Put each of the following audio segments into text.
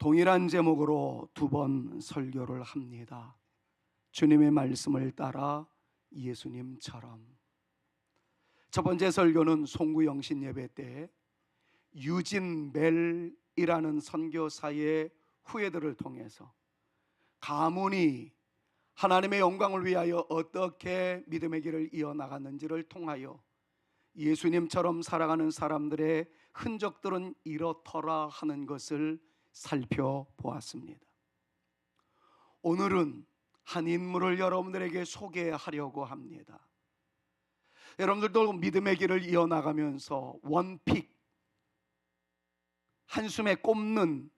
동일한 제목으로 두 번 설교를 합니다. 주님의 말씀을 따라 예수님처럼. 첫 번째 설교는 송구영신 예배 때 유진 멜이라는 선교사의 후예들을 통해서 가문이 하나님의 영광을 위하여 어떻게 믿음의 길을 이어나갔는지를 통하여 예수님처럼 살아가는 사람들의 흔적들은 이렇더라 하는 것을 살펴보았습니다. 오늘은 한 인물을 여러분들에게 소개하려고 합니다. 여러분들도 믿음의 길을 이어나가면서 원픽, 한숨에 꼽는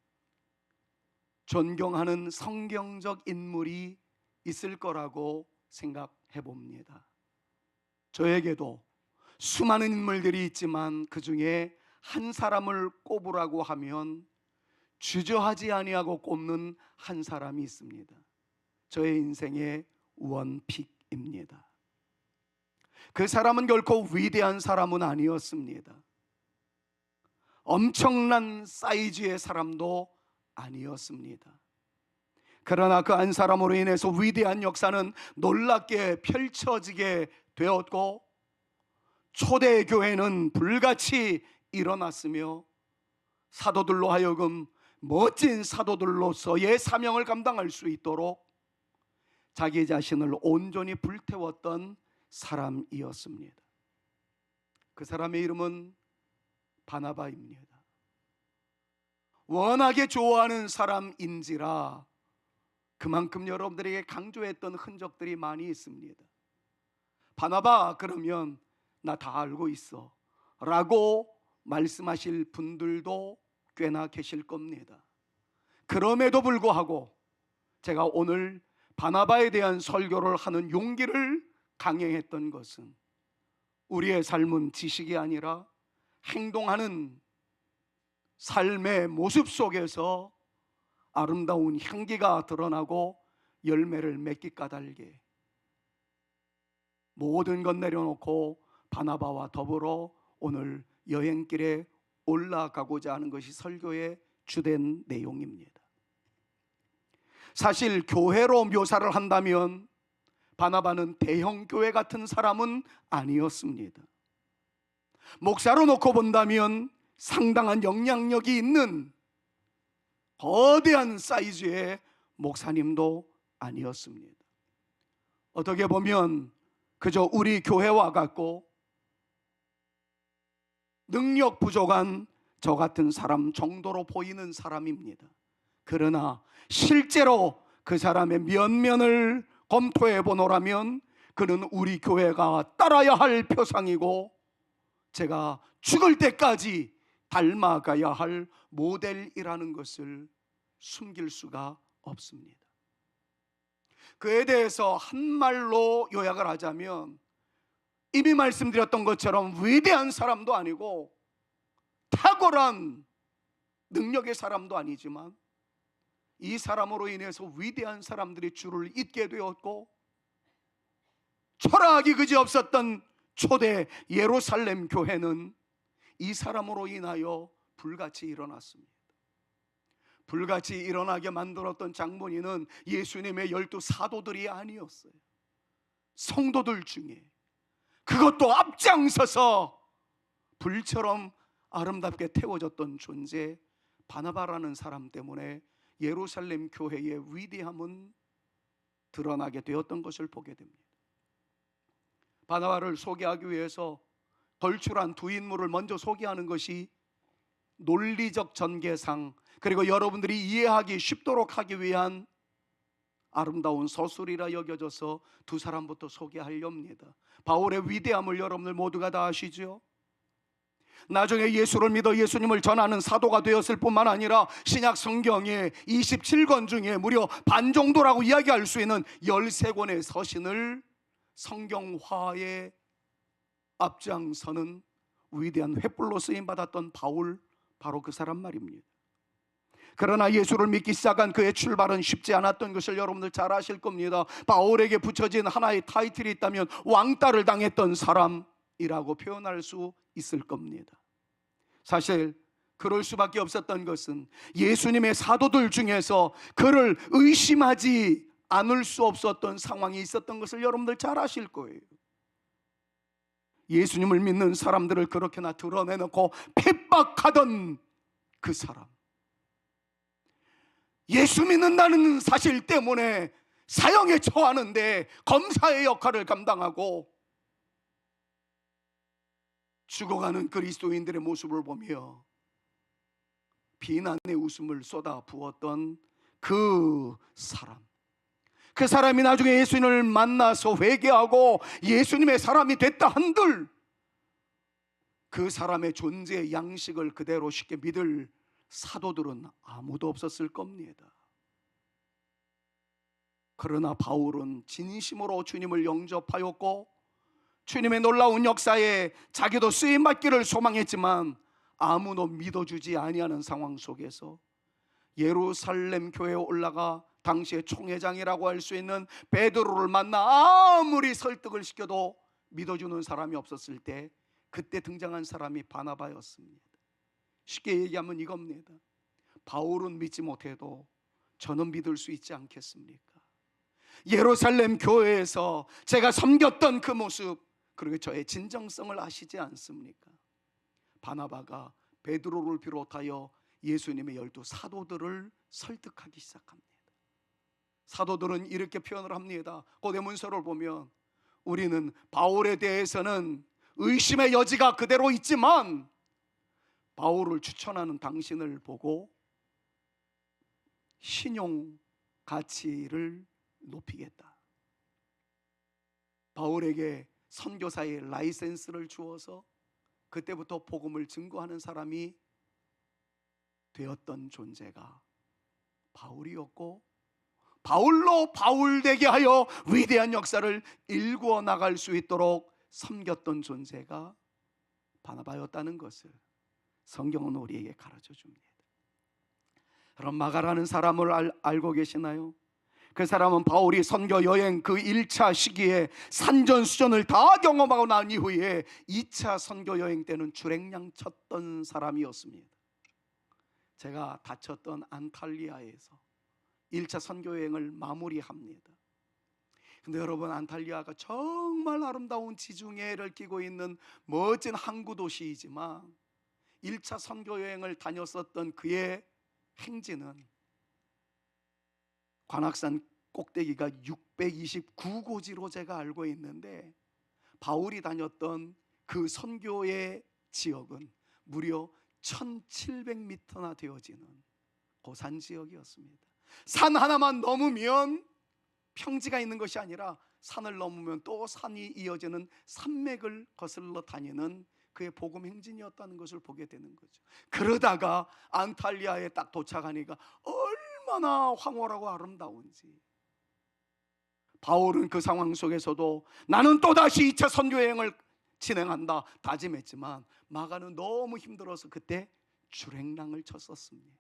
존경하는 성경적 인물이 있을 거라고 생각해 봅니다. 저에게도 수많은 인물들이 있지만 그 중에 한 사람을 꼽으라고 하면 주저하지 아니하고 꼽는 한 사람이 있습니다. 저의 인생의 원픽입니다. 그 사람은 결코 위대한 사람은 아니었습니다. 엄청난 사이즈의 사람도 아니었습니다. 그러나 그 한 사람으로 인해서 위대한 역사는 놀랍게 펼쳐지게 되었고 초대교회는 불같이 일어났으며 사도들로 하여금 멋진 사도들로서의 사명을 감당할 수 있도록 자기 자신을 온전히 불태웠던 사람이었습니다. 그 사람의 이름은 바나바입니다. 워낙에 좋아하는 사람인지라 그만큼 여러분들에게 강조했던 흔적들이 많이 있습니다. 바나바 그러면 나 다 알고 있어 라고 말씀하실 분들도 꽤나 계실 겁니다. 그럼에도 불구하고 제가 오늘 바나바에 대한 설교를 하는 용기를 강행했던 것은 우리의 삶은 지식이 아니라 행동하는 삶의 모습 속에서 아름다운 향기가 드러나고 열매를 맺기 까닭에 모든 것 내려놓고 바나바와 더불어 오늘 여행길에 올라가고자 하는 것이 설교의 주된 내용입니다. 사실 교회로 묘사를 한다면 바나바는 대형 교회 같은 사람은 아니었습니다. 목사로 놓고 본다면 상당한 영향력이 있는 거대한 사이즈의 목사님도 아니었습니다. 어떻게 보면 그저 우리 교회와 같고 능력 부족한 저 같은 사람 정도로 보이는 사람입니다. 그러나 실제로 그 사람의 면면을 검토해 보노라면 그는 우리 교회가 따라야 할 표상이고 제가 죽을 때까지 닮아가야 할 모델이라는 것을 숨길 수가 없습니다. 그에 대해서 한말로 요약을 하자면 이미 말씀드렸던 것처럼 위대한 사람도 아니고 탁월한 능력의 사람도 아니지만 이 사람으로 인해서 위대한 사람들이 줄을 잇게 되었고 초라하기 그지없었던 초대 예루살렘 교회는 이 사람으로 인하여 불같이 일어났습니다. 불같이 일어나게 만들었던 장본인은 예수님의 12 사도들이 아니었어요. 성도들 중에 그것도 앞장서서 불처럼 아름답게 태워졌던 존재 바나바라는 사람 때문에 예루살렘 교회의 위대함은 드러나게 되었던 것을 보게 됩니다. 바나바를 소개하기 위해서 걸출한 두 인물을 먼저 소개하는 것이 논리적 전개상 그리고 여러분들이 이해하기 쉽도록 하기 위한 아름다운 서술이라 여겨져서 두 사람부터 소개하려 합니다. 바울의 위대함을 여러분들 모두가 다 아시죠? 나중에 예수를 믿어 예수님을 전하는 사도가 되었을 뿐만 아니라 신약 성경의 27권 중에 무려 반 정도라고 이야기할 수 있는 13권의 서신을 성경화에 앞장서는 위대한 횃불로 쓰임받았던 바울, 바로 그 사람 말입니다. 그러나 예수를 믿기 시작한 그의 출발은 쉽지 않았던 것을 여러분들 잘 아실 겁니다. 바울에게 붙여진 하나의 타이틀이 있다면 왕따를 당했던 사람이라고 표현할 수 있을 겁니다. 사실 그럴 수밖에 없었던 것은 예수님의 사도들 중에서 그를 의심하지 않을 수 없었던 상황이 있었던 것을 여러분들 잘 아실 거예요. 예수님을 믿는 사람들을 그렇게나 드러내놓고 핍박하던 그 사람, 예수 믿는다는 사실 때문에 사형에 처하는데 검사의 역할을 감당하고 죽어가는 그리스도인들의 모습을 보며 비난의 웃음을 쏟아 부었던 그 사람이 나중에 예수님을 만나서 회개하고 예수님의 사람이 됐다 한들 그 사람의 존재의 양식을 그대로 쉽게 믿을 사도들은 아무도 없었을 겁니다. 그러나 바울은 진심으로 주님을 영접하였고 주님의 놀라운 역사에 자기도 쓰임받기를 소망했지만 아무도 믿어주지 아니하는 상황 속에서 예루살렘 교회에 올라가 당시의 총회장이라고 할 수 있는 베드로를 만나 아무리 설득을 시켜도 믿어주는 사람이 없었을 때 그때 등장한 사람이 바나바였습니다. 쉽게 얘기하면 이겁니다. 바울은 믿지 못해도 저는 믿을 수 있지 않겠습니까? 예루살렘 교회에서 제가 섬겼던 그 모습, 그리고 저의 진정성을 아시지 않습니까? 바나바가 베드로를 비롯하여 예수님의 12 사도들을 설득하기 시작합니다. 사도들은 이렇게 표현을 합니다. 고대문서를 보면 우리는 바울에 대해서는 의심의 여지가 그대로 있지만 바울을 추천하는 당신을 보고 신용 가치를 높이겠다. 바울에게 선교사의 라이센스를 주어서 그때부터 복음을 증거하는 사람이 되었던 존재가 바울이었고, 바울로 바울되게 하여 위대한 역사를 일구어 나갈 수 있도록 섬겼던 존재가 바나바였다는 것을 성경은 우리에게 가르쳐 줍니다. 그럼 마가라는 사람을 알고 계시나요? 그 사람은 바울이 선교 여행 그 1차 시기에 산전수전을 다 경험하고 난 이후에 2차 선교 여행 때는 주랭랑 쳤던 사람이었습니다. 제가 다쳤던 안탈리아에서 1차 선교 여행을 마무리합니다. 근데 여러분, 안탈리아가 정말 아름다운 지중해를 끼고 있는 멋진 항구 도시이지만 1차 선교 여행을 다녔었던 그의 행진은 관악산 꼭대기가 629고지로 제가 알고 있는데 바울이 다녔던 그 선교의 지역은 무려 1700m나 되어지는 고산 지역이었습니다. 산 하나만 넘으면 평지가 있는 것이 아니라 산을 넘으면 또 산이 이어지는 산맥을 거슬러 다니는 그의 복음 행진이었다는 것을 보게 되는 거죠. 그러다가 안탈리아에 딱 도착하니까 얼마나 황홀하고 아름다운지. 바울은 그 상황 속에서도 나는 또다시 2차 선교 여행을 진행한다 다짐했지만 마가는 너무 힘들어서 그때 주랭랑을 쳤었습니다.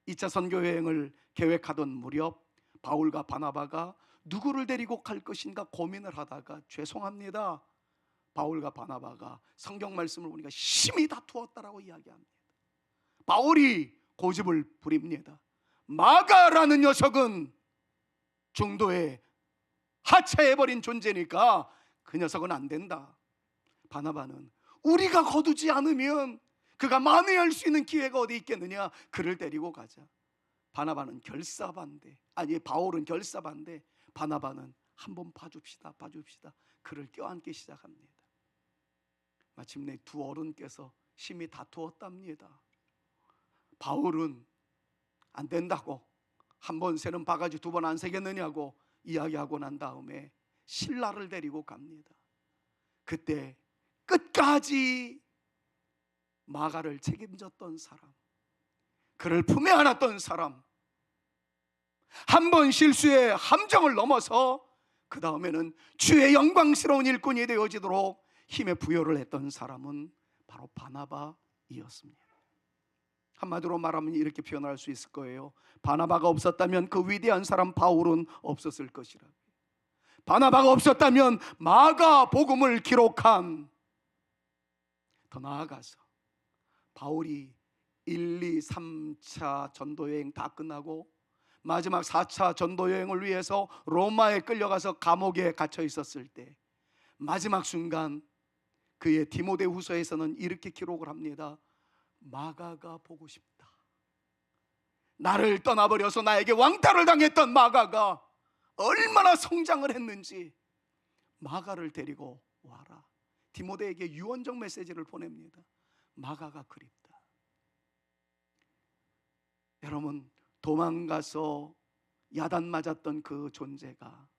2차 선교 여행을 계획하던 무렵 바울과 바나바가 누구를 데리고 갈 것인가 고민을 하다가 죄송합니다, 바울과 바나바가 성경 말씀을 보니까 심히 다투었다라고 이야기합니다. 바울이 고집을 부립니다. 마가라는 녀석은 중도에 하차해버린 존재니까 그 녀석은 안 된다. 바나바는 우리가 거두지 않으면 그가 만회할 수 있는 기회가 어디 있겠느냐, 그를 데리고 가자. 바나바는 결사반대, 아니 바울은 결사반대, 바나바는 한번 봐줍시다 그를 껴안기 시작합니다. 마침내 두 어른께서 심히 다투었답니다. 바울은 안 된다고, 한 번 새는 바가지 두 번 안 새겠느냐고 이야기하고 난 다음에 신라를 데리고 갑니다. 그때 끝까지 마가를 책임졌던 사람, 그를 품에 안았던 사람, 한 번 실수의 함정을 넘어서 그 다음에는 주의 영광스러운 일꾼이 되어지도록 힘의 부여를 했던 사람은 바로 바나바이었습니다. 한마디로 말하면 이렇게 표현할 수 있을 거예요. 바나바가 없었다면 그 위대한 사람 바울은 없었을 것이라. 바나바가 없었다면 마가 복음을 기록한, 더 나아가서 바울이 1, 2, 3차 전도여행 다 끝나고 마지막 4차 전도여행을 위해서 로마에 끌려가서 감옥에 갇혀 있었을 때 마지막 순간 그의 디모데후서에서는 이렇게 기록을 합니다. 마가가 보고 싶다. 나를 떠나버려서 나에게 왕따를 당했던 마가가 얼마나 성장을 했는지 마가를 데리고 와라. 디모데에게 유언적 메시지를 보냅니다. 마가가 그립다. 여러분, 도망가서 야단 맞았던 그 존재가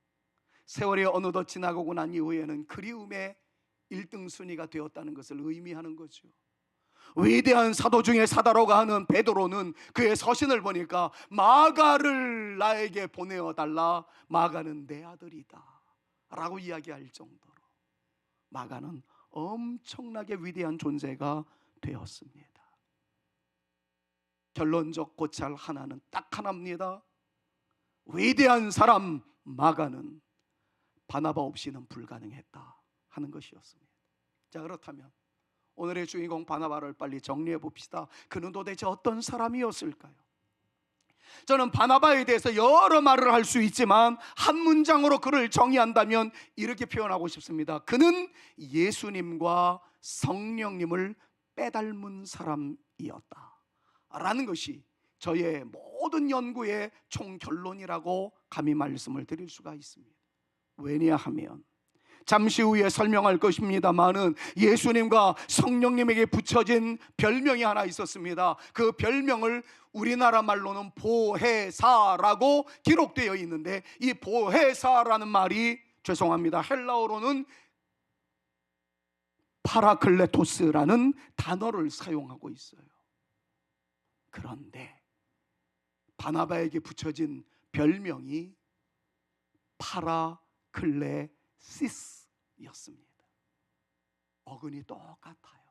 세월이 어느덧 지나가고 난 이후에는 그리움의 1등 순위가 되었다는 것을 의미하는 거죠. 위대한 사도 중에 사다라고 하는 베드로는 그의 서신을 보니까 마가를 나에게 보내어 달라. 마가는 내 아들이다 라고 이야기할 정도로 마가는 엄청나게 위대한 존재가 되었습니다. 결론적 고찰 하나는 딱 하나입니다. 위대한 사람 마가는 바나바 없이는 불가능했다 하는 것이었습니다. 자, 그렇다면 오늘의 주인공 바나바를 빨리 정리해 봅시다. 그는 도대체 어떤 사람이었을까요? 저는 바나바에 대해서 여러 말을 할 수 있지만 한 문장으로 그를 정의한다면 이렇게 표현하고 싶습니다. 그는 예수님과 성령님을 빼닮은 사람이었다 라는 것이 저의 모든 연구의 총결론이라고 감히 말씀을 드릴 수가 있습니다. 왜냐하면 잠시 후에 설명할 것입니다만은 예수님과 성령님에게 붙여진 별명이 하나 있었습니다. 그 별명을 우리나라 말로는 보혜사라고 기록되어 있는데 이 보혜사라는 말이 죄송합니다, 헬라어로는 파라클레토스라는 단어를 사용하고 있어요. 그런데 바나바에게 붙여진 별명이 파라클레시스였습니다. 어근이 똑같아요.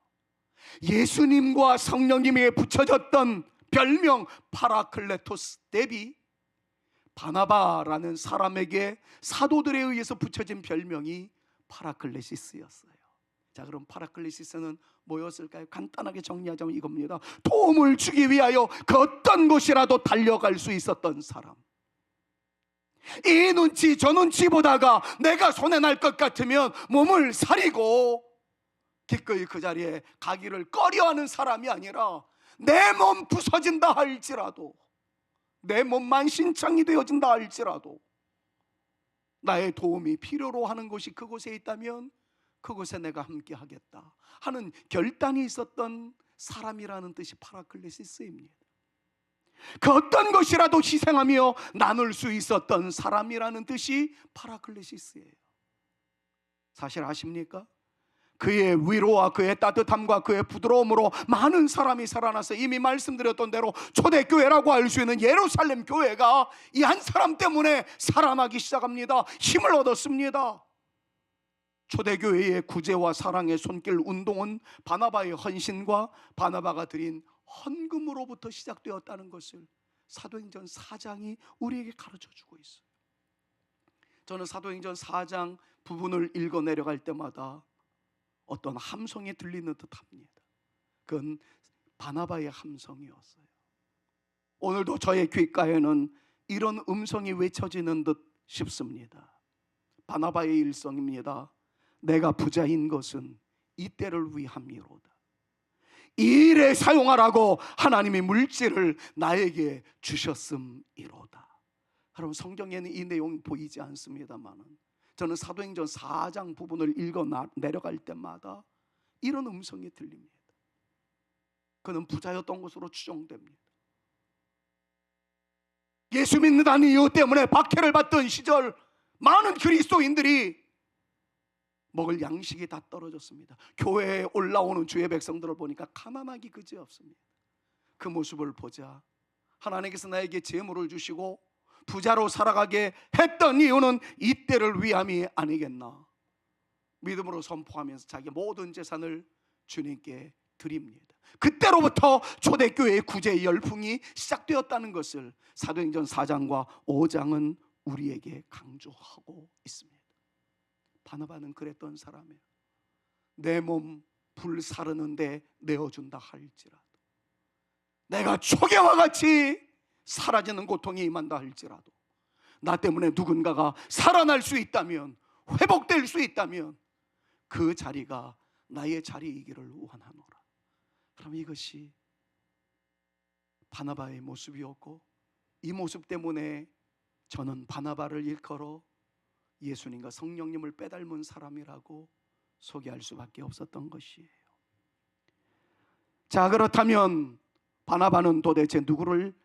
예수님과 성령님에게 붙여졌던 별명 파라클레토스 대비 바나바라는 사람에게 사도들에 의해서 붙여진 별명이 파라클레시스였어요. 자, 그럼 파라클레시스는 뭐였을까요? 간단하게 정리하자면 이겁니다. 도움을 주기 위하여 그 어떤 곳이라도 달려갈 수 있었던 사람. 이 눈치 저 눈치 보다가 내가 손해 날 것 같으면 몸을 사리고 기꺼이 그 자리에 가기를 꺼려하는 사람이 아니라 내 몸 부서진다 할지라도, 내 몸만 신창이 되어진다 할지라도 나의 도움이 필요로 하는 곳이 그곳에 있다면 그곳에 내가 함께 하겠다 하는 결단이 있었던 사람이라는 뜻이 파라클레시스입니다. 그 어떤 것이라도 희생하며 나눌 수 있었던 사람이라는 뜻이 파라클레시스예요. 사실 아십니까? 그의 위로와 그의 따뜻함과 그의 부드러움으로 많은 사람이 살아나서 이미 말씀드렸던 대로 초대교회라고 할 수 있는 예루살렘 교회가 이 한 사람 때문에 살아나기 시작합니다. 힘을 얻었습니다. 초대교회의 구제와 사랑의 손길 운동은 바나바의 헌신과 바나바가 드린 헌금으로부터 시작되었다는 것을 사도행전 4장이 우리에게 가르쳐주고 있어요. 저는 사도행전 4장 부분을 읽어 내려갈 때마다 어떤 함성이 들리는 듯 합니다. 그건 바나바의 함성이었어요. 오늘도 저의 귓가에는 이런 음성이 외쳐지는 듯 싶습니다. 바나바의 일성입니다. 내가 부자인 것은 이 때를 위함이로다. 이 일에 사용하라고 하나님이 물질을 나에게 주셨음이로다. 여러분, 성경에는 이 내용이 보이지 않습니다만 저는 사도행전 4장 부분을 읽어 내려갈 때마다 이런 음성이 들립니다. 그는 부자였던 것으로 추정됩니다. 예수 믿는다는 이유 때문에 박해를 받던 시절 많은 그리스도인들이 먹을 양식이 다 떨어졌습니다. 교회에 올라오는 주의 백성들을 보니까 가난하기 그지없습니다. 그 모습을 보자 하나님께서 나에게 재물을 주시고 부자로 살아가게 했던 이유는 이 때를 위함이 아니겠나 믿음으로 선포하면서 자기 모든 재산을 주님께 드립니다. 그때로부터 초대교회의 구제 열풍이 시작되었다는 것을 사도행전 4장과 5장은 우리에게 강조하고 있습니다. 바나바는 그랬던 사람이에요. 내 몸 불사르는데 내어준다 할지라도 내가 초계와 같이 사라지는 고통이 임한다 할지라도 나 때문에 누군가가 살아날 수 있다면, 회복될 수 있다면 그 자리가 나의 자리이기를 원하노라. 그럼 이것이 바나바의 모습이었고, 이 모습 때문에 저는 바나바를 일컬어 예수님과 성령님을 빼닮은 사람이라고 소개할 수밖에 없었던 것이에요. 자, 그렇다면 바나바는 도대체 누구를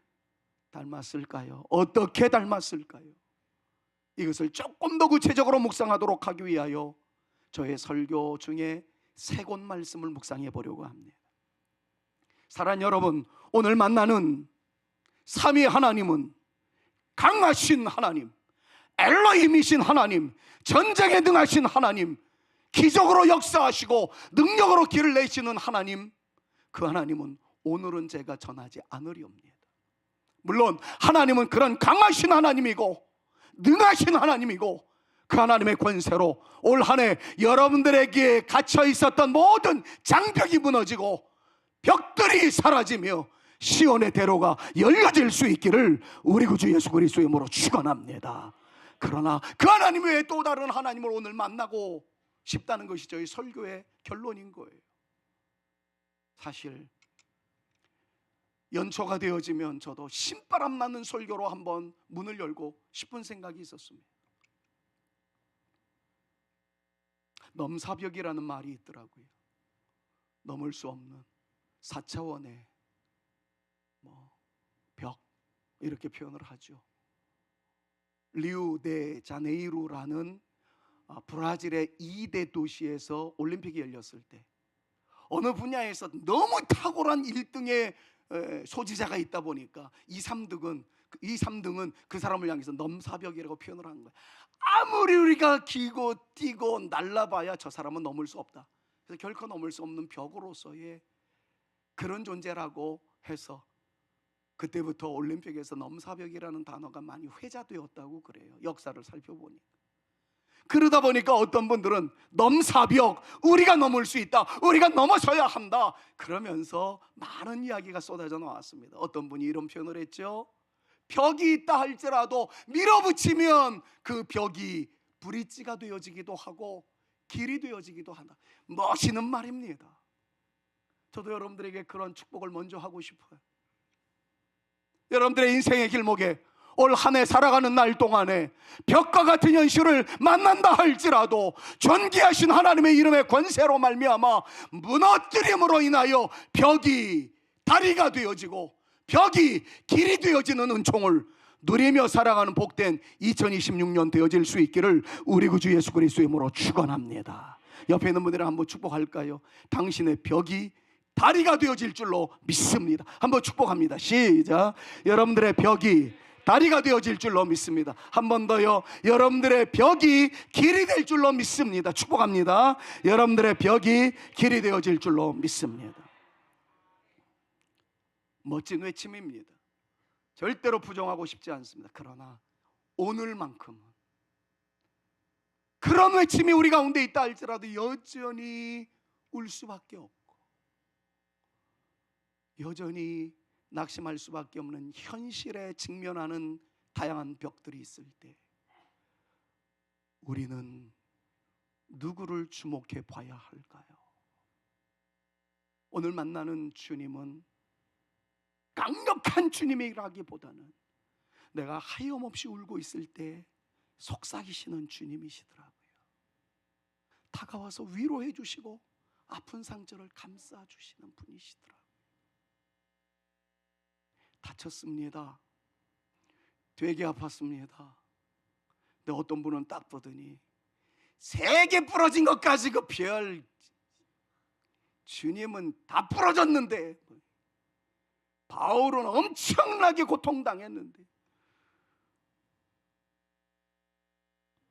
닮았을까요? 어떻게 닮았을까요? 이것을 조금 더 구체적으로 묵상하도록 하기 위하여 저의 설교 중에 세 곳 말씀을 묵상해 보려고 합니다. 사랑하는 여러분, 오늘 만나는 삼위 하나님은 강하신 하나님, 엘로힘이신 하나님, 전쟁에 능하신 하나님, 기적으로 역사하시고 능력으로 길을 내시는 하나님, 그 하나님은 오늘은 제가 전하지 않으리옵니다. 물론 하나님은 그런 강하신 하나님이고 능하신 하나님이고, 그 하나님의 권세로 올 한 해 여러분들에게 갇혀 있었던 모든 장벽이 무너지고 벽들이 사라지며 시온의 대로가 열려질 수 있기를 우리 구주 예수 그리스도의 이름으로 축원합니다. 그러나 그 하나님 외에 또 다른 하나님을 오늘 만나고 싶다는 것이 저희 설교의 결론인 거예요. 사실 연초가 되어지면 저도 신바람 나는 설교로 한번 문을 열고 싶은 생각이 있었습니다. 넘사벽이라는 말이 있더라고요. 넘을 수 없는 4차원의 벽, 이렇게 표현을 하죠. 리우데자네이루라는 브라질의 2대 도시에서 올림픽이 열렸을 때 어느 분야에서 너무 탁월한 1등의 소지자가 있다 보니까 2, 3등은 그 사람을 향해서 넘사벽이라고 표현을 하는 거예요. 아무리 우리가 기고 뛰고 날라봐야 저 사람은 넘을 수 없다. 그래서 결코 넘을 수 없는 벽으로서의 그런 존재라고 해서 그때부터 올림픽에서 넘사벽이라는 단어가 많이 회자되었다고 그래요. 역사를 살펴보니까. 그러다 보니까 어떤 분들은 넘사벽, 우리가 넘을 수 있다, 우리가 넘어서야 한다, 그러면서 많은 이야기가 쏟아져 나왔습니다. 어떤 분이 이런 표현을 했죠. 벽이 있다 할지라도 밀어붙이면 그 벽이 브릿지가 되어지기도 하고 길이 되어지기도 한다. 멋있는 말입니다. 저도 여러분들에게 그런 축복을 먼저 하고 싶어요. 여러분들의 인생의 길목에 올 한 해 살아가는 날 동안에 벽과 같은 현실을 만난다 할지라도 존귀하신 하나님의 이름의 권세로 말미암아 무너뜨림으로 인하여 벽이 다리가 되어지고 벽이 길이 되어지는 은총을 누리며 살아가는 복된 2026년 되어질 수 있기를 우리 구주 예수 그리스도의 이름으로 축원합니다. 옆에 있는 분들을 한번 축복할까요? 당신의 벽이 다리가 되어질 줄로 믿습니다. 한번 축복합니다. 시작. 여러분들의 벽이 다리가 되어질 줄로 믿습니다. 한 번 더요. 여러분들의 벽이 길이 될 줄로 믿습니다. 축복합니다. 여러분들의 벽이 길이 되어질 줄로 믿습니다. 멋진 외침입니다. 절대로 부정하고 싶지 않습니다. 그러나 오늘만큼은 그런 외침이 우리 가운데 있다 할지라도 여전히 울 수밖에 없고 여전히 낙심할 수밖에 없는 현실에 직면하는 다양한 벽들이 있을 때 우리는 누구를 주목해 봐야 할까요? 오늘 만나는 주님은 강력한 주님이라기보다는 내가 하염없이 울고 있을 때 속삭이시는 주님이시더라고요. 다가와서 위로해 주시고 아픈 상처를 감싸 주시는 분이시더라고요. 다쳤습니다. 되게 아팠습니다. 근데 어떤 분은 딱 보더니 3개 부러진 것까지 그 별, 주님은 다 부러졌는데, 바울은 엄청나게 고통당했는데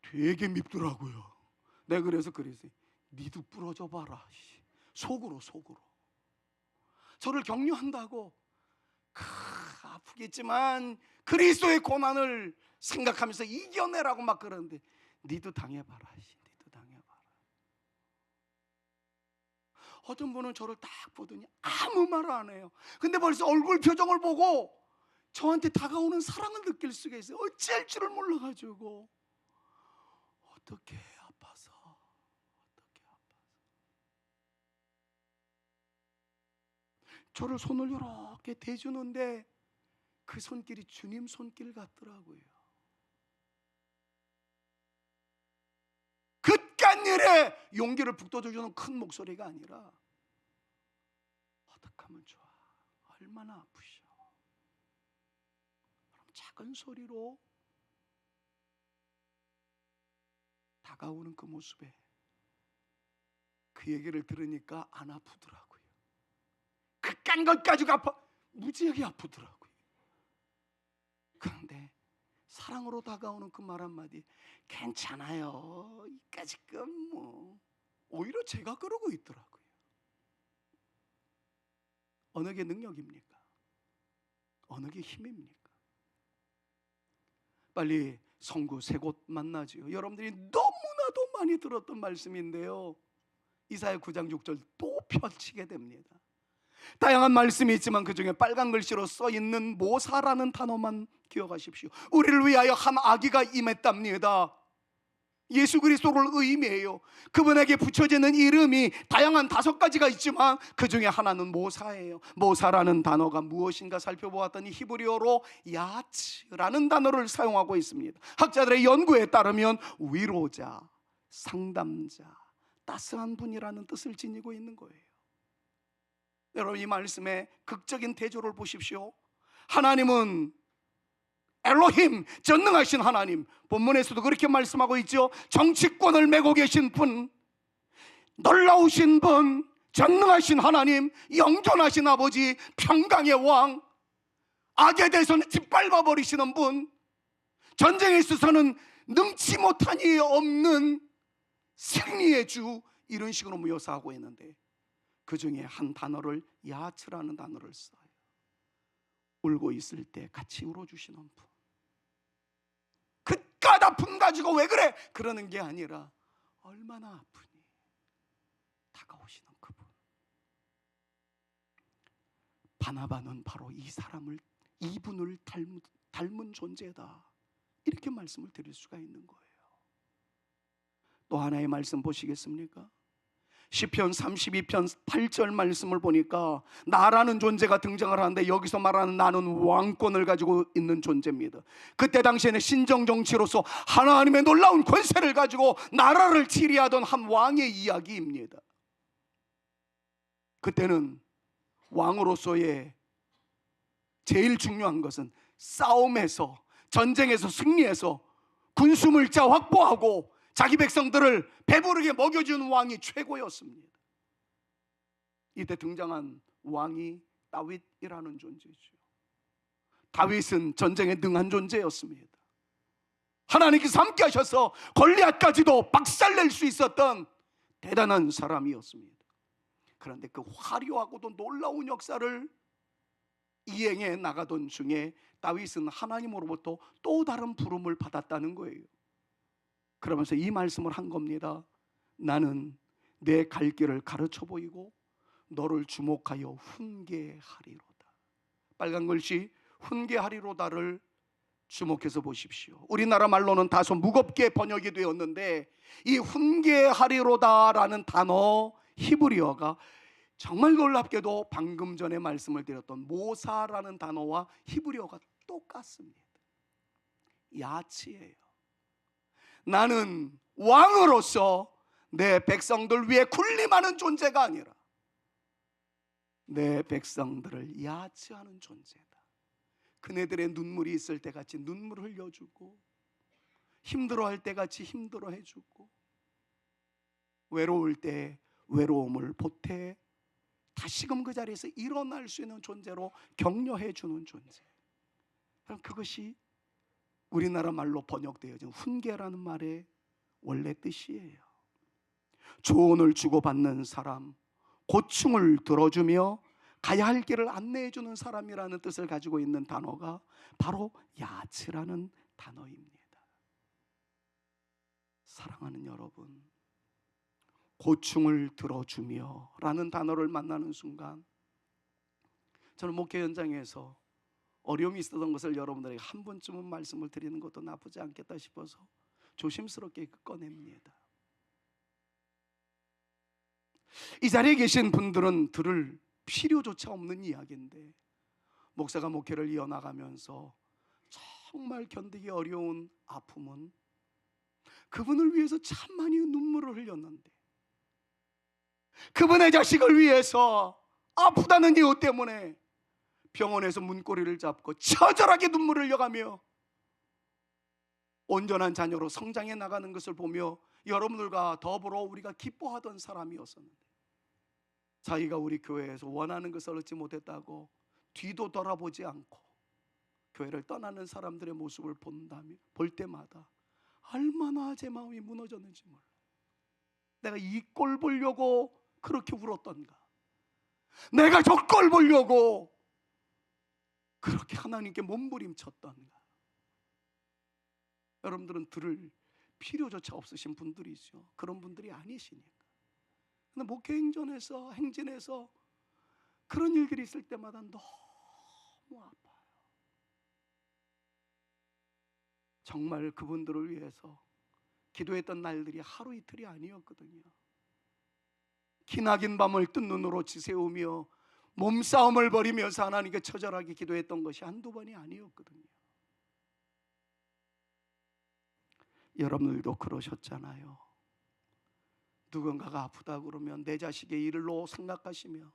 되게 밉더라고요. 내가 그래서 그랬어요. 니도 부러져 봐라. 속으로 저를 격려한다고 아프겠지만 그리스도의 고난을 생각하면서 이겨내라고 막 그러는데 니도 당해봐라. 니도 당해봐라. 어떤 분은 저를 딱 보더니 아무 말 안 해요. 근데 벌써 얼굴 표정을 보고 저한테 다가오는 사랑을 느낄 수가 있어요. 어찌할 줄을 몰라가지고 어떻게 아파서 저를 손을 이렇게 대주는데 그 손길이 주님 손길 같더라고요. 그깟일에 용기를 북돋아주는 큰 목소리가 아니라 어떻게 하면 좋아, 얼마나 아프셔, 그럼 작은 소리로 다가오는 그 모습에 그 얘기를 들으니까 안 아프더라고요. 그깟 것 가지고 무지하게 아프더라고요. 그런데 사랑으로 다가오는 그 말 한마디, 괜찮아요, 이까짓 건 뭐, 오히려 제가 그러고 있더라고요. 어느 게 능력입니까? 어느 게 힘입니까? 빨리 성구 세 곳 만나지요. 여러분들이 너무나도 많이 들었던 말씀인데요, 이사야 9장 6절 또 펼치게 됩니다. 다양한 말씀이 있지만 그 중에 빨간 글씨로 써 있는 모사라는 단어만 기억하십시오. 우리를 위하여 한 아기가 임했답니다. 예수 그리스도를 의미해요. 그분에게 붙여지는 이름이 다양한 5가지가 있지만 그 중에 하나는 모사예요. 모사라는 단어가 무엇인가 살펴보았더니 히브리어로 야츠라는 단어를 사용하고 있습니다. 학자들의 연구에 따르면 위로자, 상담자, 따스한 분이라는 뜻을 지니고 있는 거예요. 여러분, 이 말씀의 극적인 대조를 보십시오. 하나님은 엘로힘, 전능하신 하나님, 본문에서도 그렇게 말씀하고 있죠. 정치권을 메고 계신 분, 놀라우신 분, 전능하신 하나님, 영존하신 아버지, 평강의 왕, 악에 대해서는 짓밟아 버리시는 분, 전쟁에 있어서는 능치 못한이 없는 승리의 주, 이런 식으로 묘사하고 있는데 그 중에 한 단어를 야츠라는 단어를 써요. 울고 있을 때 같이 울어주시는 분, 그깟 아픔 가지고 왜 그래? 그러는 게 아니라 얼마나 아프니 다가오시는 그분. 바나바는 바로 이분을 닮은 존재다, 이렇게 말씀을 드릴 수가 있는 거예요. 또 하나의 말씀 보시겠습니까? 시편 32편 8절 말씀을 보니까 나라는 존재가 등장을 하는데 여기서 말하는 나는 왕권을 가지고 있는 존재입니다. 그때 당시에는 신정정치로서 하나님의 놀라운 권세를 가지고 나라를 치리하던 한 왕의 이야기입니다. 그때는 왕으로서의 제일 중요한 것은 싸움에서, 전쟁에서 승리해서 군수물자 확보하고 자기 백성들을 배부르게 먹여주는 왕이 최고였습니다. 이때 등장한 왕이 다윗이라는 존재죠. 다윗은 전쟁에 능한 존재였습니다. 하나님께서 함께 하셔서 골리앗까지도 박살낼 수 있었던 대단한 사람이었습니다. 그런데 그 화려하고도 놀라운 역사를 이행해 나가던 중에 다윗은 하나님으로부터 또 다른 부름을 받았다는 거예요. 그러면서 이 말씀을 한 겁니다. 나는 내 갈 길을 가르쳐 보이고 너를 주목하여 훈계하리로다. 빨간 글씨 훈계하리로다를 주목해서 보십시오. 우리나라 말로는 다소 무겁게 번역이 되었는데 이 훈계하리로다라는 단어 히브리어가 정말 놀랍게도 방금 전에 말씀을 드렸던 모사라는 단어와 히브리어가 똑같습니다. 야치예요. 나는 왕으로서 내 백성들 위해 군림하는 존재가 아니라 내 백성들을 야치하는 존재다. 그네들의 눈물이 있을 때 같이 눈물을 흘려주고, 힘들어할 때 같이 힘들어해주고, 외로울 때 외로움을 보태 다시금 그 자리에서 일어날 수 있는 존재로 격려해주는 존재. 그것이 우리나라 말로 번역되어진 훈계라는 말의 원래 뜻이에요. 조언을 주고받는 사람, 고충을 들어주며 가야 할 길을 안내해주는 사람이라는 뜻을 가지고 있는 단어가 바로 야츠라는 단어입니다. 사랑하는 여러분, 고충을 들어주며 라는 단어를 만나는 순간 저는 목회 현장에서 어려움이 있었던 것을 여러분들에게 한 번쯤은 말씀을 드리는 것도 나쁘지 않겠다 싶어서 조심스럽게 꺼냅니다. 이 자리에 계신 분들은 들을 필요조차 없는 이야기인데 목사가 목회를 이어나가면서 정말 견디기 어려운 아픔은 그분을 위해서 참 많이 눈물을 흘렸는데, 그분의 자식을 위해서 아프다는 이유 때문에 병원에서 문고리를 잡고 처절하게 눈물을 흘려가며 온전한 자녀로 성장해 나가는 것을 보며 여러분들과 더불어 우리가 기뻐하던 사람이었었는데, 자기가 우리 교회에서 원하는 것을 얻지 못했다고 뒤도 돌아보지 않고 교회를 떠나는 사람들의 모습을 볼 때마다 얼마나 제 마음이 무너졌는지 몰라. 내가 이 꼴 보려고 그렇게 울었던가, 내가 저 꼴 보려고 그렇게 하나님께 몸부림쳤던가. 여러분들은 들을 필요조차 없으신 분들이죠. 그런 분들이 아니시니까. 근데 목회 행진에서 그런 일들이 있을 때마다 너무 아파요. 정말 그분들을 위해서 기도했던 날들이 하루 이틀이 아니었거든요. 기나긴 밤을 뜬 눈으로 지새우며 몸싸움을 벌이면서 하나님께 처절하게 기도했던 것이 한두 번이 아니었거든요. 여러분들도 그러셨잖아요. 누군가가 아프다 그러면 내 자식의 일로 생각하시며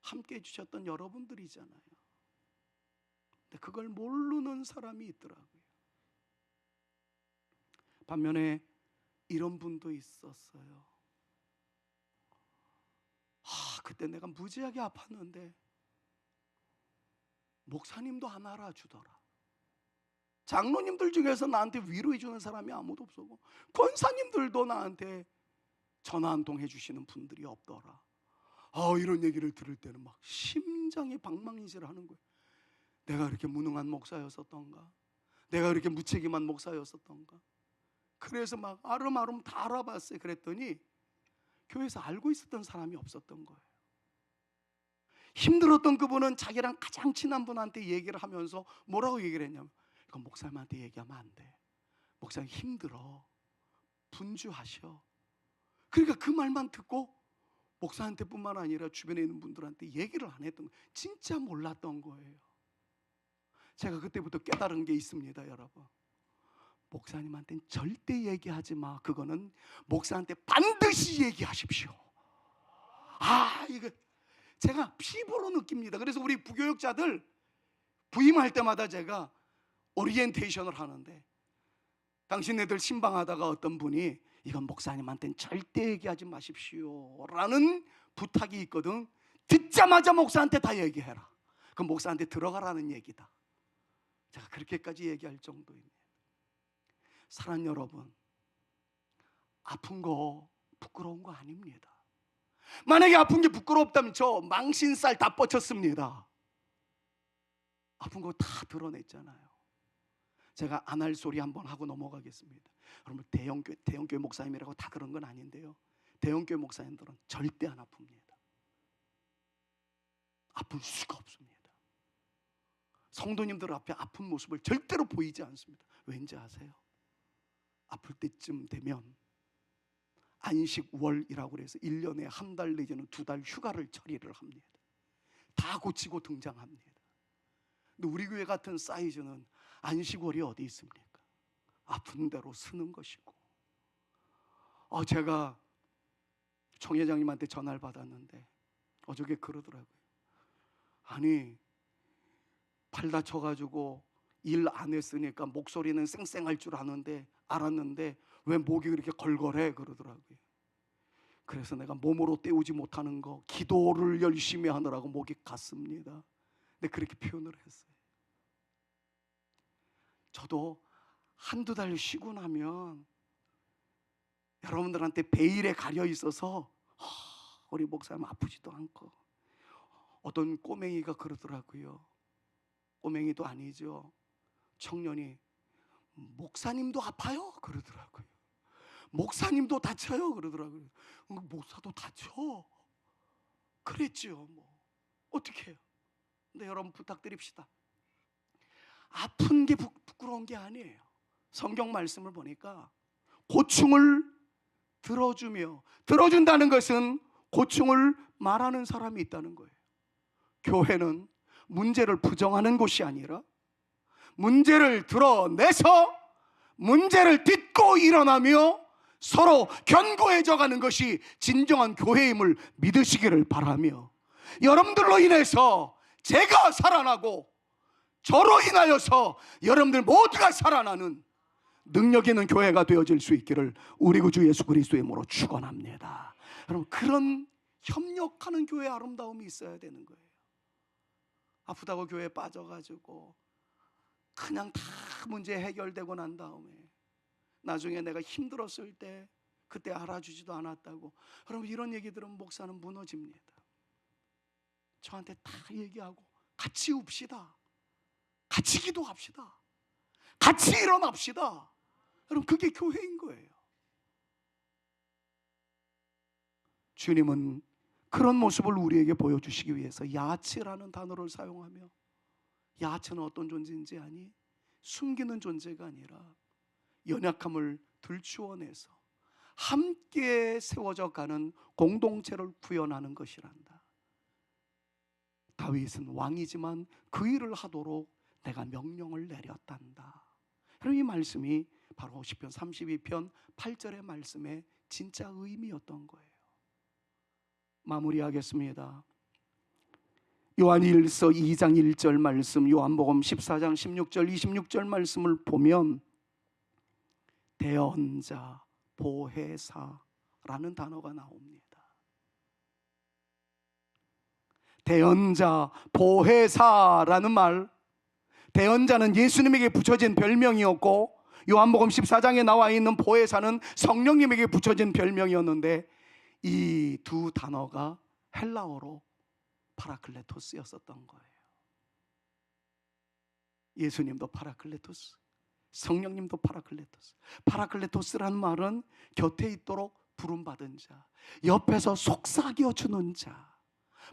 함께 해주셨던 여러분들이잖아요. 근데 그걸 모르는 사람이 있더라고요. 반면에 이런 분도 있었어요. 그때 내가 무지하게 아팠는데 목사님도 안 알아주더라. 장로님들 중에서 나한테 위로해 주는 사람이 아무도 없었고, 권사님들도 나한테 전화 한 통 해주시는 분들이 없더라. 이런 얘기를 들을 때는 막 심장이 방망이질하는 거예요. 내가 그렇게 무능한 목사였었던가, 내가 그렇게 무책임한 목사였었던가. 그래서 막 아름아름 다 알아봤어요. 그랬더니 교회에서 알고 있었던 사람이 없었던 거예요. 힘들었던 그분은 자기랑 가장 친한 분한테 얘기를 하면서 뭐라고 얘기를 했냐면, 이건 목사님한테 얘기하면 안 돼. 목사님 힘들어. 분주하셔. 그러니까 그 말만 듣고 목사한테뿐만 아니라 주변에 있는 분들한테 얘기를 안 했던 거예요. 진짜 몰랐던 거예요. 제가 그때부터 깨달은 게 있습니다, 여러분. 목사님한테는 절대 얘기하지 마. 그거는 목사한테 반드시 얘기하십시오. 이거 제가 피부로 느낍니다. 그래서 우리 부교육자들 부임할 때마다 제가 오리엔테이션을 하는데, 당신네들 신방하다가 어떤 분이 이건 목사님한테는 절대 얘기하지 마십시오 라는 부탁이 있거든. 듣자마자 목사한테 다 얘기해라. 그럼 목사한테 들어가라는 얘기다. 제가 그렇게까지 얘기할 정도입니다. 사랑 여러분, 아픈 거 부끄러운 거 아닙니다. 만약에 아픈 게 부끄럽다면 저 망신살 다 뻗쳤습니다. 아픈 거 다 드러냈잖아요. 제가 안 할 소리 한번 하고 넘어가겠습니다. 여러분, 대형교회 목사님이라고 다 그런 건 아닌데요, 대형교회 목사님들은 절대 안 아픕니다. 아플 수가 없습니다. 성도님들 앞에 아픈 모습을 절대로 보이지 않습니다. 왠지 아세요? 아플 때쯤 되면 안식월이라고 해서 1년에 한 달 내지는 2달 휴가를 처리를 합니다. 다 고치고 등장합니다. 근데 우리 교회 같은 사이즈는 안식월이 어디 있습니까? 아픈 대로 쓰는 것이고. 제가 총회장님한테 전화를 받았는데 어저께 그러더라고요. 아니, 팔 다쳐가지고 일 안 했으니까 목소리는 쌩쌩할 줄 알았는데 왜 목이 그렇게 걸걸해 그러더라고요. 그래서 내가 몸으로 때우지 못하는 거 기도를 열심히 하느라고 목이 갔습니다. 근데 그렇게 표현을 했어요. 저도 한두 달 쉬고 나면 여러분들한테 베일에 가려 있어서 우리 목사님 아프지도 않고. 어떤 꼬맹이가 그러더라고요. 꼬맹이도 아니죠. 청년이 목사님도 아파요? 그러더라고요. 목사님도 다쳐요 그러더라고요. 목사도 다쳐. 그랬죠. 뭐 어떻게 해요? 근데 여러분 부탁드립시다. 아픈 게 부끄러운 게 아니에요. 성경 말씀을 보니까 고충을 들어준다는 것은 고충을 말하는 사람이 있다는 거예요. 교회는 문제를 부정하는 곳이 아니라 문제를 드러내서 문제를 딛고 일어나며 서로 견고해져 가는 것이 진정한 교회임을 믿으시기를 바라며, 여러분들로 인해서 제가 살아나고 저로 인하여서 여러분들 모두가 살아나는 능력 있는 교회가 되어질 수 있기를 우리 구주 예수 그리스도의 이름으로 축원합니다. 여러분, 그런 협력하는 교회의 아름다움이 있어야 되는 거예요. 아프다고 교회에 빠져가지고 그냥 다 문제 해결되고 난 다음에 나중에 내가 힘들었을 때 그때 알아주지도 않았다고, 여러분 이런 얘기 들으면 목사는 무너집니다. 저한테 다 얘기하고 같이 웁시다, 같이 기도합시다, 같이 일어납시다. 여러분 그게 교회인 거예요. 주님은 그런 모습을 우리에게 보여주시기 위해서 야츠라는 단어를 사용하며, 야츠는 어떤 존재인지 아니? 숨기는 존재가 아니라 연약함을 들추어내서 함께 세워져 가는 공동체를 구현하는 것이란다. 다윗은 왕이지만 그 일을 하도록 내가 명령을 내렸단다. 이 말씀이 바로 시편 32편 8절의 말씀의 진짜 의미였던 거예요. 마무리하겠습니다. 요한일서 2장 1절 말씀, 요한복음 14장 16절 26절 말씀을 보면 대언자, 보혜사라는 단어가 나옵니다. 대언자, 보혜사라는 말, 대언자는 예수님에게 붙여진 별명이었고, 요한복음 14장에 나와 있는 보혜사는 성령님에게 붙여진 별명이었는데, 이 두 단어가 헬라어로 파라클레토스였었던 거예요. 예수님도 파라클레토스, 성령님도 파라클레토스. 파라클레토스라는 말은 곁에 있도록 부름받은 자, 옆에서 속삭여주는 자,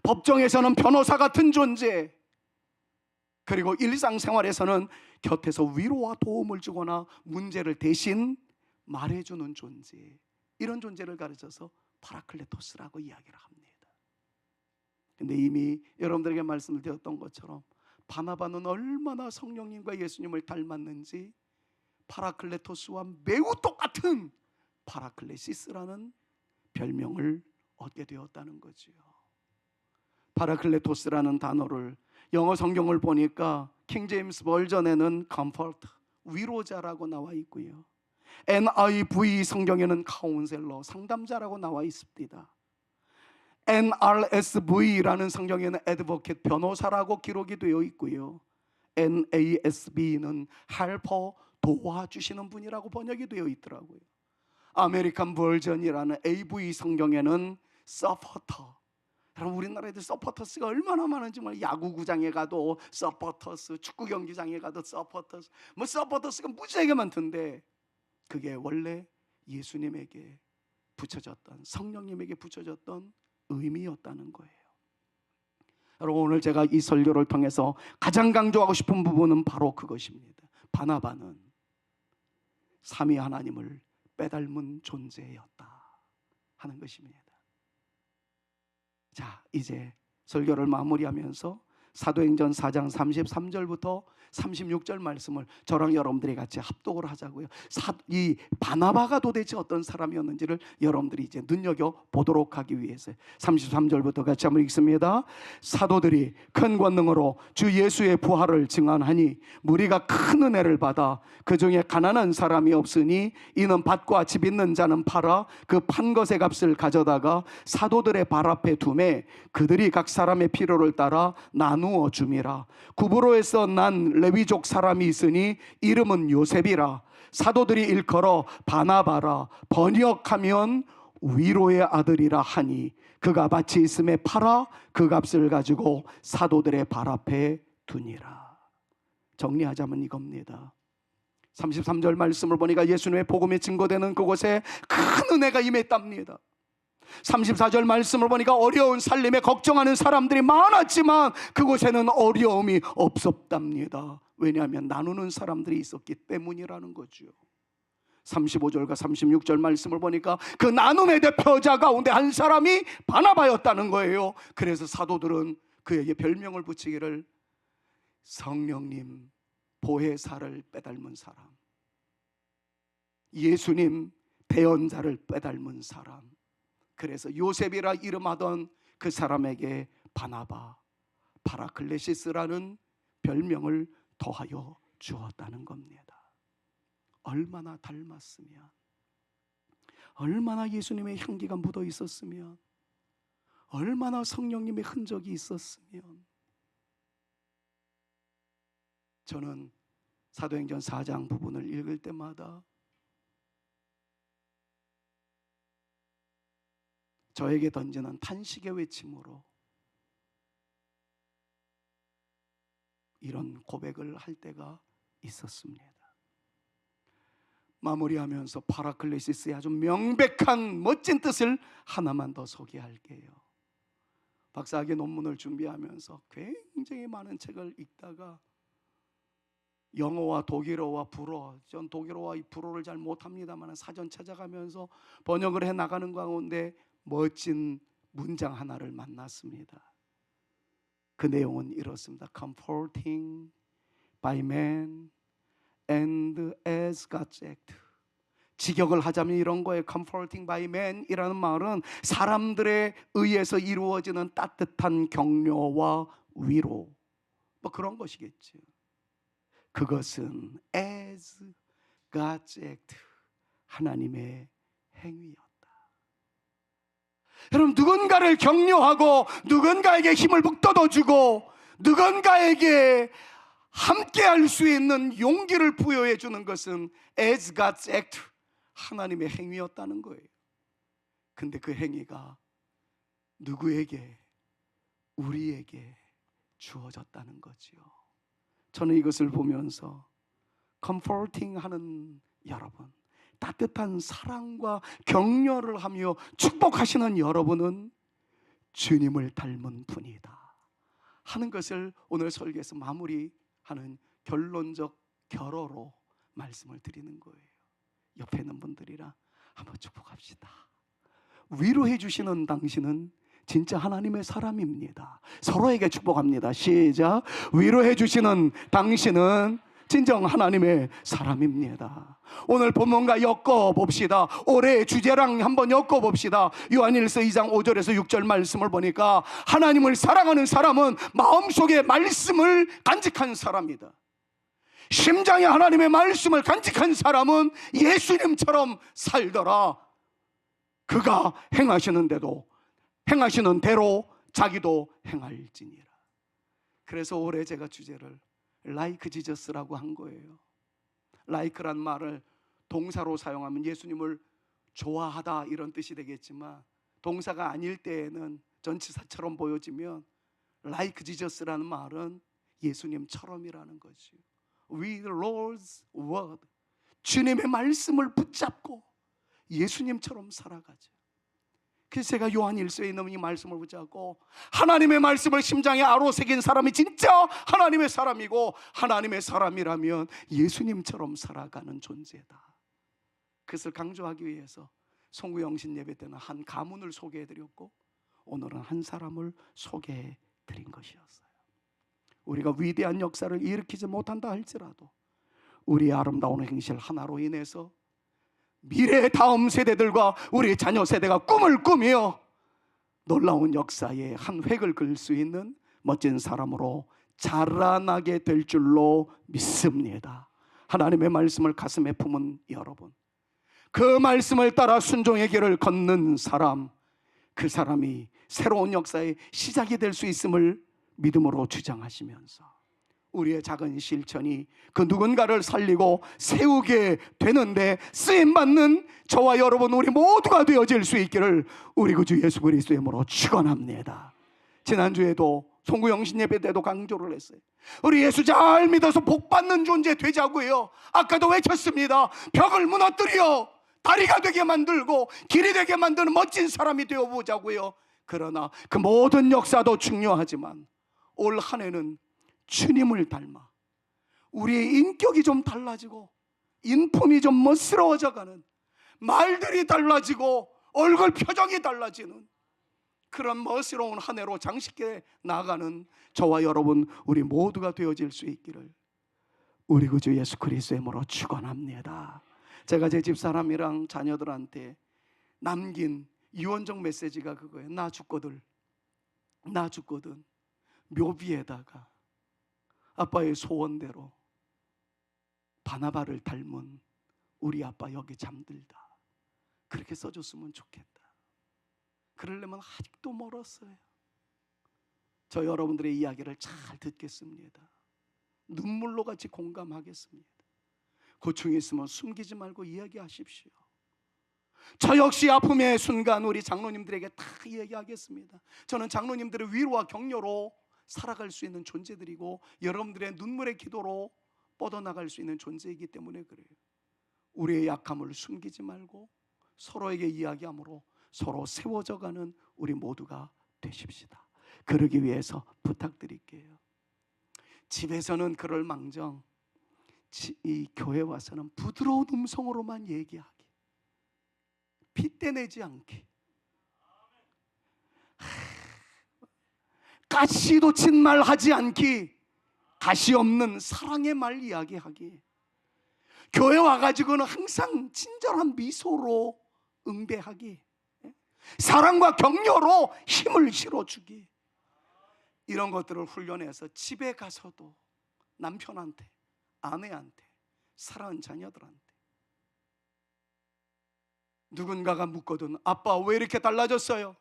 법정에서는 변호사 같은 존재, 그리고 일상생활에서는 곁에서 위로와 도움을 주거나 문제를 대신 말해주는 존재, 이런 존재를 가르쳐서 파라클레토스라고 이야기를 합니다. 근데 이미 여러분들에게 말씀을 드렸던 것처럼 바나바는 얼마나 성령님과 예수님을 닮았는지 파라클레토스와 매우 똑같은 파라클레시스라는 별명을 얻게 되었다는 거지요. 파라클레토스라는 단어를 영어 성경을 보니까 킹제임스 버전에는 comfort, 위로자라고 나와 있고요, NIV 성경에는 카운셀러, 상담자라고 나와 있습니다. NRSV라는 성경에는 advocate, 변호사라고 기록이 되어 있고요, NASB는 helper, 도와주시는 분이라고 번역이 되어 있더라고요. 아메리칸 버전이라는 AV 성경에는 supporter, 여러분 우리나라에도 서포터스가 얼마나 많은지 몰라요. 야구구장에 가도 서포터스, 축구 경기장에 가도 서포터스, 뭐 서포터스가 무지하게 많던데 그게 원래 예수님에게 붙여졌던, 성령님에게 붙여졌던 의미였다는 거예요. 여러분 오늘 제가 이 설교를 통해서 가장 강조하고 싶은 부분은 바로 그것입니다. 바나바는 삼위 하나님을 빼닮은 존재였다 하는 것입니다. 자, 이제 설교를 마무리하면서 사도행전 4장 33절부터 36절 말씀을 저랑 여러분들이 같이 합독을 하자고요. 이 바나바가 도대체 어떤 사람이었는지를 여러분들이 이제 눈여겨보도록 하기 위해서 33절부터 같이 한번 읽습니다. 사도들이 큰 권능으로 주 예수의 부활을 증언하니 무리가 큰 은혜를 받아 그 중에 가난한 사람이 없으니 이는 밭과 집 있는 자는 팔아 그 판 것의 값을 가져다가 사도들의 발 앞에 두매 그들이 각 사람의 필요를 따라 나누어 줌이라. 구브로에서 난 레위족 사람이 있으니 이름은 요셉이라. 사도들이 일컬어 바나바라, 번역하면 위로의 아들이라 하니 그가 밭이 있음에 팔아 그 값을 가지고 사도들의 발 앞에 두니라. 정리하자면 이겁니다. 33절 말씀을 보니까 예수님의 복음이 증거되는 그곳에 큰 은혜가 임했답니다. 34절 말씀을 보니까 어려운 살림에 걱정하는 사람들이 많았지만 그곳에는 어려움이 없었답니다. 왜냐하면 나누는 사람들이 있었기 때문이라는 거죠. 35절과 36절 말씀을 보니까 그 나눔의 대표자 가운데 한 사람이 바나바였다는 거예요. 그래서 사도들은 그에게 별명을 붙이기를 성령님 보혜사를 빼닮은 사람, 예수님 대언자를 빼닮은 사람. 그래서 요셉이라 이름하던 그 사람에게 바나바, 파라클레시스라는 별명을 더하여 주었다는 겁니다. 얼마나 닮았으면, 얼마나 예수님의 향기가 묻어 있었으면, 얼마나 성령님의 흔적이 있었으면. 저는 사도행전 4장 부분을 읽을 때마다 저에게 던지는 탄식의 외침으로 이런 고백을 할 때가 있었습니다. 마무리하면서 파라클레시스의 아주 명백한 멋진 뜻을 하나만 더 소개할게요. 박사학위 논문을 준비하면서 굉장히 많은 책을 읽다가 영어와 독일어와 불어, 전 독일어와 불어를 잘 못합니다만 사전 찾아가면서 번역을 해나가는 가운데 멋진 문장 하나를 만났습니다. 그 내용은 이렇습니다. Comforting by man and as God's act. 직역을 하자면 이런 거예요. Comforting by man 이라는 말은 사람들에 의해서 이루어지는 따뜻한 격려와 위로, 뭐 그런 것이겠죠. 그것은 as God's act, 하나님의 행위였다. 여러분, 누군가를 격려하고 누군가에게 힘을 북돋아주고 누군가에게 함께할 수 있는 용기를 부여해 주는 것은 as God's act, 하나님의 행위였다는 거예요. 근데 그 행위가 누구에게? 우리에게 주어졌다는 거지요. 저는 이것을 보면서 comforting 하는 여러분, 따뜻한 사랑과 격려를 하며 축복하시는 여러분은 주님을 닮은 분이다 하는 것을 오늘 설교에서 마무리하는 결론적 결어로 말씀을 드리는 거예요. 옆에 있는 분들이랑 한번 축복합시다. 위로해 주시는 당신은 진짜 하나님의 사람입니다. 서로에게 축복합니다. 시작. 위로해 주시는 당신은 진정 하나님의 사람입니다. 오늘 본문과 엮어봅시다. 올해의 주제랑 한번 엮어봅시다. 요한일서 2장 5절에서 6절 말씀을 보니까 하나님을 사랑하는 사람은 마음속에 말씀을 간직한 사람이다. 심장에 하나님의 말씀을 간직한 사람은 예수님처럼 살더라. 그가 행하시는 대로 자기도 행할지니라. 그래서 올해 제가 주제를 like Jesus라고 한 거예요. like란 말을 동사로 사용하면 예수님을 좋아하다 이런 뜻이 되겠지만 동사가 아닐 때에는 전치사처럼 보여지면 like Jesus라는 말은 예수님처럼이라는 거죠. With the Lord's word, 주님의 말씀을 붙잡고 예수님처럼 살아가죠. 그래서 제가 요한일서에 있는 이 말씀을 붙잡고 하나님의 말씀을 심장에 아로새긴 사람이 진짜 하나님의 사람이고, 하나님의 사람이라면 예수님처럼 살아가는 존재다. 그것을 강조하기 위해서 송구영신 예배 때는 한 가문을 소개해드렸고 오늘은 한 사람을 소개해드린 것이었어요. 우리가 위대한 역사를 일으키지 못한다 할지라도 우리의 아름다운 행실 하나로 인해서 미래의 다음 세대들과 우리 자녀 세대가 꿈을 꾸며 놀라운 역사의 한 획을 그을 수 있는 멋진 사람으로 자라나게 될 줄로 믿습니다. 하나님의 말씀을 가슴에 품은 여러분, 그 말씀을 따라 순종의 길을 걷는 사람, 그 사람이 새로운 역사의 시작이 될 수 있음을 믿음으로 주장하시면서 우리의 작은 실천이 그 누군가를 살리고 세우게 되는데 쓰임받는 저와 여러분 우리 모두가 되어질 수 있기를 우리 구주 예수 그리스도의 이름으로 축원합니다. 지난주에도 송구 영신 예배 때도 강조를 했어요. 우리 예수 잘 믿어서 복 받는 존재 되자고요. 아까도 외쳤습니다. 벽을 무너뜨려 다리가 되게 만들고 길이 되게 만드는 멋진 사람이 되어보자고요. 그러나 그 모든 역사도 중요하지만 올 한 해는 주님을 닮아 우리의 인격이 좀 달라지고 인품이 좀 멋스러워져가는, 말들이 달라지고 얼굴 표정이 달라지는 그런 멋스러운 한 해로 장식해 나가는 저와 여러분 우리 모두가 되어질 수 있기를 우리 구주 예수 그리스도의 이름으로 축원합니다. 제가 제 집사람이랑 자녀들한테 남긴 유언적 메시지가 그거예요. 나 죽거든 묘비에다가 아빠의 소원대로 바나바를 닮은 우리 아빠 여기 잠들다, 그렇게 써줬으면 좋겠다. 그러려면 아직도 멀었어요. 저 여러분들의 이야기를 잘 듣겠습니다. 눈물로 같이 공감하겠습니다. 고충이 있으면 숨기지 말고 이야기하십시오. 저 역시 아픔의 순간 우리 장로님들에게 다 이야기하겠습니다. 저는 장로님들의 위로와 격려로 살아갈 수 있는 존재들이고 여러분들의 눈물의 기도로 뻗어나갈 수 있는 존재이기 때문에 그래요. 우리의 약함을 숨기지 말고 서로에게 이야기함으로 서로 세워져가는 우리 모두가 되십시다. 그러기 위해서 부탁드릴게요. 집에서는 그럴 망정 이 교회 와서는 부드러운 음성으로만 얘기하기, 핏대내지 않기, 가시도 친 말 하지 않기, 가시 없는 사랑의 말 이야기하기, 교회 와가지고는 항상 친절한 미소로 응대하기, 사랑과 격려로 힘을 실어주기, 이런 것들을 훈련해서 집에 가서도 남편한테, 아내한테, 사랑하는 자녀들한테 누군가가 묻거든 아빠 왜 이렇게 달라졌어요?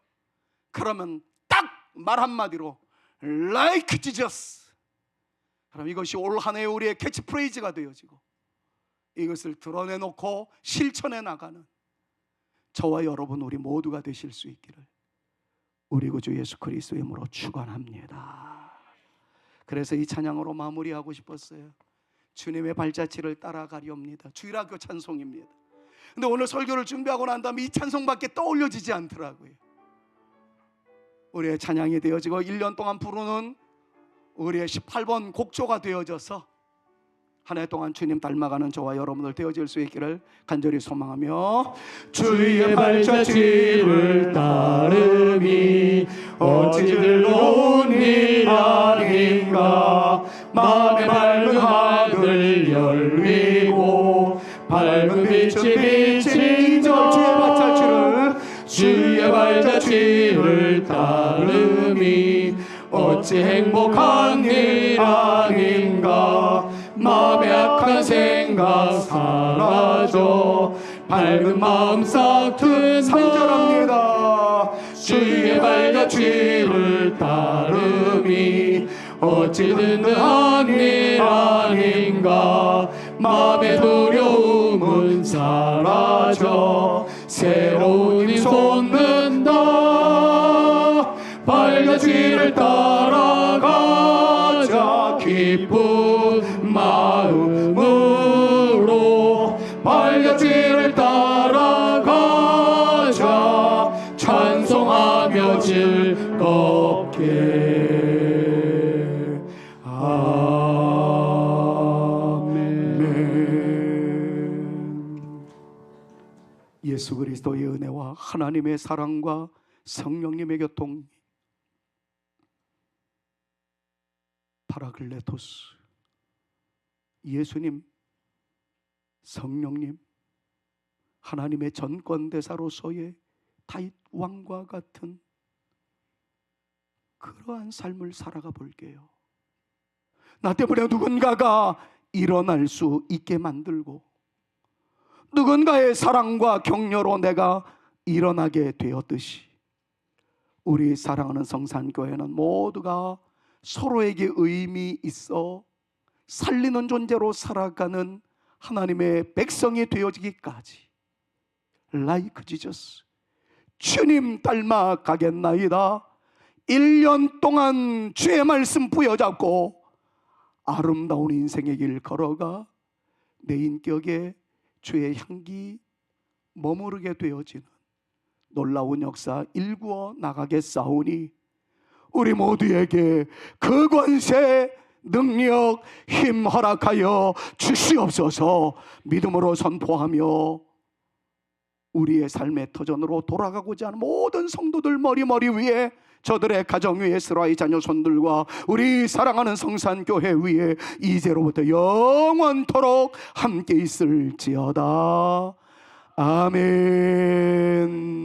그러면 딱 말 한마디로 Like Jesus. 그럼 이것이 올 한 해 우리의 캐치프레이즈가 되어지고 이것을 드러내놓고 실천해 나가는 저와 여러분 우리 모두가 되실 수 있기를 우리 구주 예수 그리스도의 이름으로 축원합니다. 그래서 이 찬양으로 마무리하고 싶었어요. 주님의 발자취를 따라가리옵니다. 주일학교 찬송입니다. 근데 오늘 설교를 준비하고 난 다음에 이 찬송밖에 떠올려지지 않더라고요. 우리의 찬양이 되어지고 1년 동안 부르는 우리의 18번 곡조가 되어져서 한 해 동안 주님 닮아가는 저와 여러분들 되어질 수 있기를 간절히 소망하며 주의 발자취를 따름이 어찌 즐거운 일 아닌가. 마음의 밝은 하늘 열리고 밝은 빛이 비치죠. 주의 발자취를 따름이 어찌 행복한 일 아닌가. 마음의 악한 생각 사라져 밝은 마음 싹 튼 상절합니다. 주의 발자취를 따름이 어찌 든든한 일 아닌가. 마음의 두려움은 사라져 새로운 힘 솟는다. 발자취를 따라가자 기쁜 마음으로. 발자취를 따라가자 찬송하며 즐겁게. 아멘. 예수 그리스도의 은혜와 하나님의 사랑과 성령님의 교통, 파라클레토스, 예수님, 성령님, 하나님의 전권대사로서의 다윗 왕과 같은 그러한 삶을 살아가 볼게요. 나 때문에 누군가가 일어날 수 있게 만들고 누군가의 사랑과 격려로 내가 일어나게 되었듯이 우리 사랑하는 성산교회는 모두가 서로에게 의미 있어 살리는 존재로 살아가는 하나님의 백성이 되어지기까지 Like Jesus, 주님 닮아 가겠나이다. 1년 동안 주의 말씀 부여잡고 아름다운 인생의 길 걸어가 내 인격에 주의 향기 머무르게 되어지는 놀라운 역사 일구어 나가겠사오니 우리 모두에게 그 권세, 능력, 힘 허락하여 주시옵소서. 믿음으로 선포하며 우리의 삶의 터전으로 돌아가고자 하는 모든 성도들 머리 위에, 저들의 가정 위에, 스라이 자녀 손들과 우리 사랑하는 성산교회 위에 이제로부터 영원토록 함께 있을지어다. 아멘.